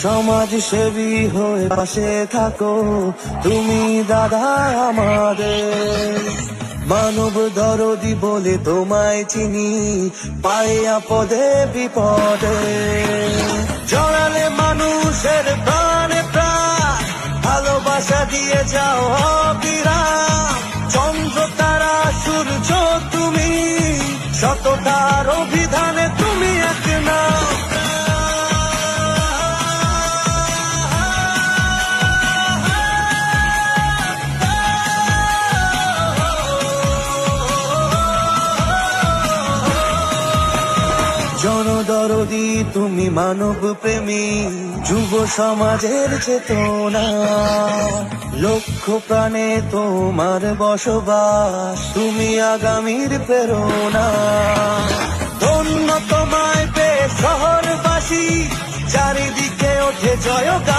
সমাজ সেবী হয়ে পাশে থাকো তুমি দাদা আমাদের। মানব দরদি বলে তোমায় চিনি, পায়ে আপদে বিপদে জড়ালে মানুষের প্রাণে প্রাণ, ভালোবাসা দিয়ে যাও অবিরাম। চন্দ্র তারা সূর্য তুমি, শতটার অভিধানে তুমি এক নাম। জনদরদি তুমি মানব প্রেমী, যুব সমাজের চেতনা। লক্ষ প্রাণে তোমার বসবাস, তুমি আগামীর প্রেরণা। ধন্য তোমায় পেয়ে শহরবাসী, চারিদিকে ওঠে জয়গান।